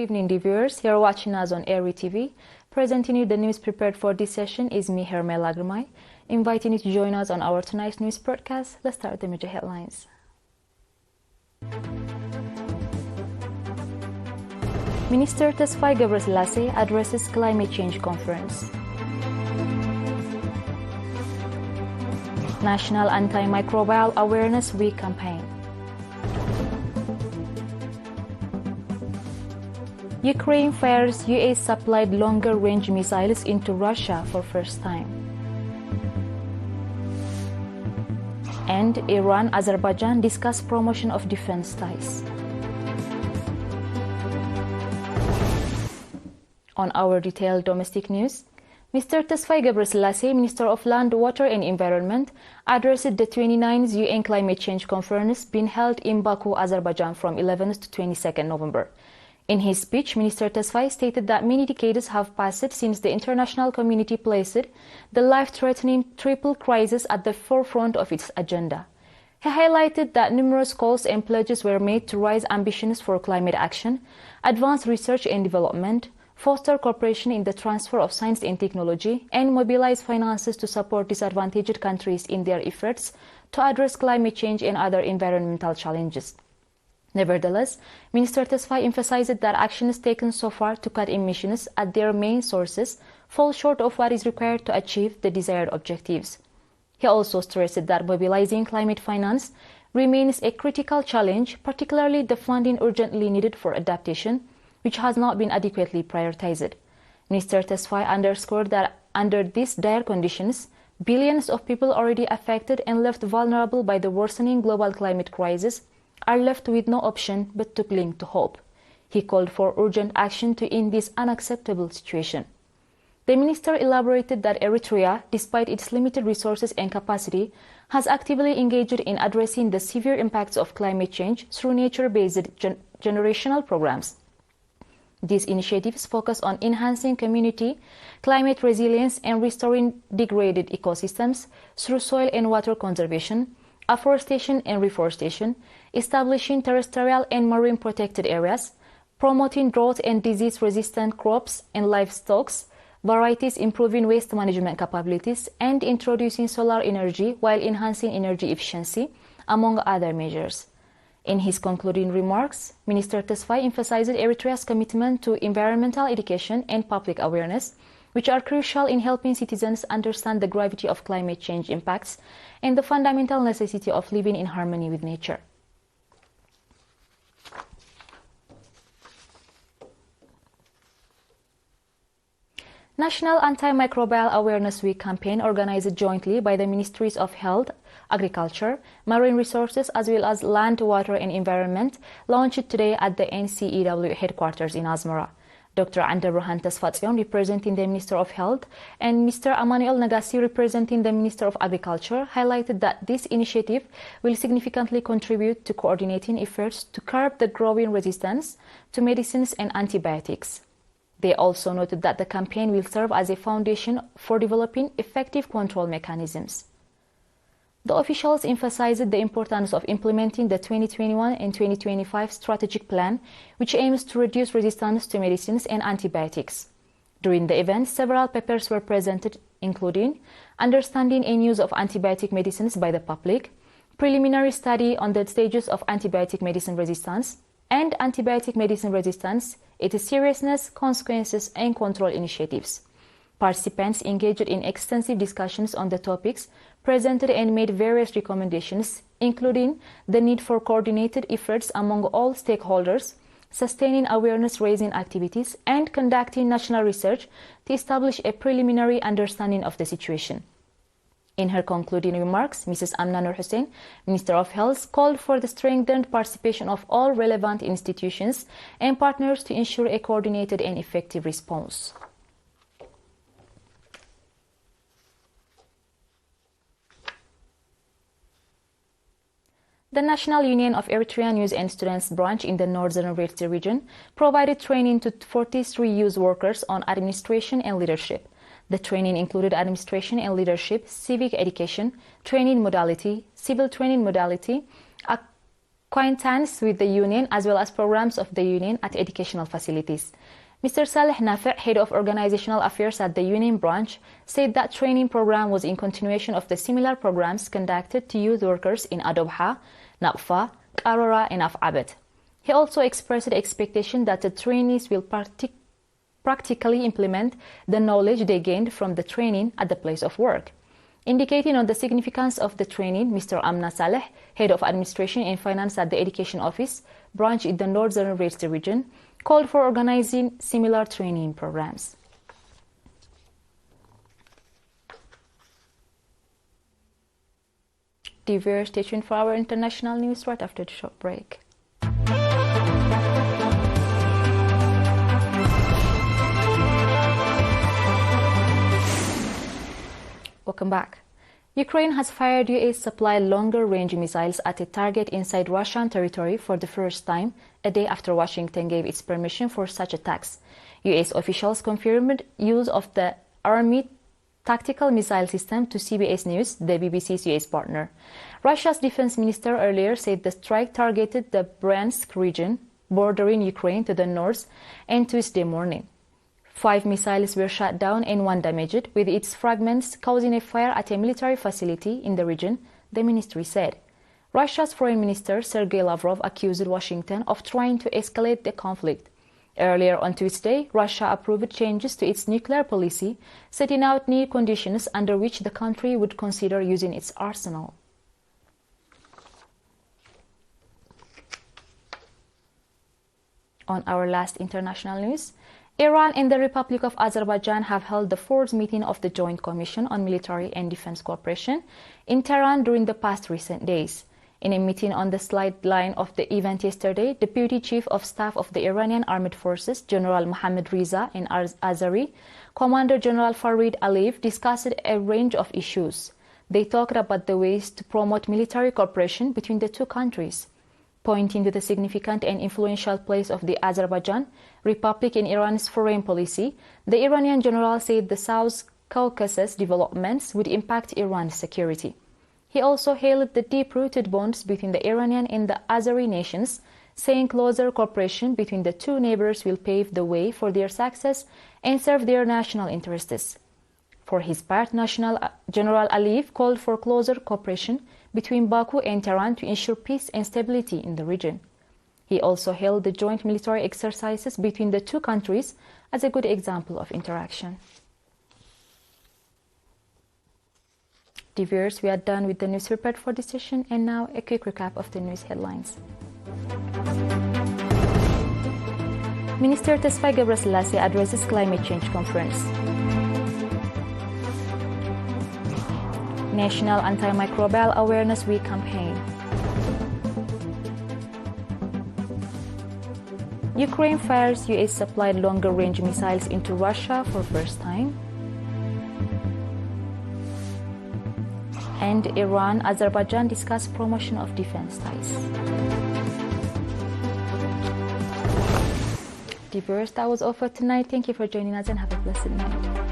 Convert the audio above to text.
evening, dear viewers. You're watching us on ERi-TV. Presenting you the news prepared for this session is me, Hermel Agramai. Inviting you to join us on our tonight's news broadcast. Let's start with the major headlines. Minister Tesfaye ገብረስላሴ addresses climate change conference. National Antimicrobial Awareness Week campaign. Ukraine fires US-supplied longer-range missiles into Russia for first time. And Iran-Azerbaijan discuss promotion of defense ties. On our detailed domestic news, Mr. Tesfaye ገብረስላሴ, Minister of Land, Water and Environment, addressed the 29th UN Climate Change Conference being held in Baku, Azerbaijan from 11th to 22nd November. In his speech, Minister Tesfaye stated that many decades have passed since the international community placed the life-threatening triple crisis at the forefront of its agenda. He highlighted that numerous calls and pledges were made to raise ambitions for climate action, advance research and development, foster cooperation in the transfer of science and technology, and mobilize finances to support disadvantaged countries in their efforts to address climate change and other environmental challenges. Nevertheless, Minister Tesfaye emphasized that actions taken so far to cut emissions at their main sources fall short of what is required to achieve the desired objectives. He also stressed that mobilizing climate finance remains a critical challenge, particularly the funding urgently needed for adaptation, which has not been adequately prioritized. Minister Tesfaye underscored that under these dire conditions, billions of people already affected and left vulnerable by the worsening global climate crisis are left with no option but to cling to hope. He called for urgent action to end this unacceptable situation. The minister elaborated that Eritrea, despite its limited resources and capacity, has actively engaged in addressing the severe impacts of climate change through nature-based generational programs. These initiatives focus on enhancing community climate resilience and restoring degraded ecosystems through soil and water conservation, afforestation and reforestation, establishing terrestrial and marine protected areas, promoting drought and disease-resistant crops and livestock varieties, improving waste management capabilities, and introducing solar energy while enhancing energy efficiency, among other measures. In his concluding remarks, Minister Tesfaye emphasized Eritrea's commitment to environmental education and public awareness, which are crucial in helping citizens understand the gravity of climate change impacts and the fundamental necessity of living in harmony with nature. National Antimicrobial Awareness Week campaign, organized jointly by the Ministries of Health, Agriculture, Marine Resources, as well as Land, Water and Environment, launched today at the NCEW headquarters in Asmara. Dr. Andebrhan Tesfatsion, representing the Minister of Health, and Mr. Emmanuel Nagasi, representing the Minister of Agriculture, highlighted that this initiative will significantly contribute to coordinating efforts to curb the growing resistance to medicines and antibiotics. They also noted that the campaign will serve as a foundation for developing effective control mechanisms. The officials emphasized the importance of implementing the 2021 and 2025 strategic plan, which aims to reduce resistance to medicines and antibiotics. During the event, several papers were presented, including Understanding and Use of Antibiotic Medicines by the Public, Preliminary Study on the Stages of Antibiotic Medicine Resistance, and Antibiotic Medicine Resistance, its seriousness, consequences, and control initiatives. Participants engaged in extensive discussions on the topics presented and made various recommendations, including the need for coordinated efforts among all stakeholders, sustaining awareness-raising activities, and conducting national research to establish a preliminary understanding of the situation. In her concluding remarks, Mrs. Amna Nur Hussein, Minister of Health, called for the strengthened participation of all relevant institutions and partners to ensure a coordinated and effective response. The National Union of Eritrean Youth and Students branch in the Northern Eritrea region provided training to 43 youth workers on administration and leadership. The training included administration and leadership, civic education, training modality, civil training modality, acquaintance with the union as well as programs of the union at educational facilities. Mr. Saleh Nafi', head of organizational affairs at the union branch, said that training program was in continuation of the similar programs conducted to youth workers in Adobha, Naqfa, Qarara, and Af'abat. He also expressed the expectation that the trainees will practically implement the knowledge they gained from the training at the place of work. Indicating on the significance of the training, Mr. Amna Saleh, head of administration and finance at the education office branch in the northern Eritrea region, called for organizing similar training programs. Dear, stay tuned for our international news right after the short break. Welcome back. Ukraine has fired US-supplied longer-range missiles at a target inside Russian territory for the first time, a day after Washington gave its permission for such attacks. US officials confirmed use of the Army tactical missile system to CBS News, the BBC's US partner. Russia's defense minister earlier said the strike targeted the Bryansk region, bordering Ukraine to the north, and Tuesday morning. 5 missiles were shot down and 1 damaged, with its fragments causing a fire at a military facility in the region, the ministry said. Russia's foreign minister Sergei Lavrov accused Washington of trying to escalate the conflict. Earlier on Tuesday, Russia approved changes to its nuclear policy, setting out new conditions under which the country would consider using its arsenal. On our last international news, Iran and the Republic of Azerbaijan have held the 4th meeting of the Joint Commission on Military and Defense Cooperation in Tehran during the past recent days. In a meeting on the sideline of the event yesterday, Deputy Chief of Staff of the Iranian Armed Forces, General Mohammad Reza, and Azari, Commander General Farid Aliyev discussed a range of issues. They talked about the ways to promote military cooperation between the two countries. Pointing to the significant and influential place of the Azerbaijan Republic in Iran's foreign policy, the Iranian general said the South Caucasus developments would impact Iran's security. He also hailed the deep-rooted bonds between the Iranian and the Azeri nations, saying closer cooperation between the two neighbors will pave the way for their success and serve their national interests. For his part, General Aliyev called for closer cooperation between Baku and Tehran to ensure peace and stability in the region. He also hailed the joint military exercises between the two countries as a good example of interaction. Dear viewers, we are done with the news report for this session, and now a quick recap of the news headlines. Minister Tesfaye Gebreselassie addresses climate change conference. National Antimicrobial Awareness Week campaign. Ukraine fires US-supplied longer-range missiles into Russia for first time. And Iran-Azerbaijan discuss promotion of defense ties. Dear viewers, that was all for tonight. Thank you for joining us and have a blessed night.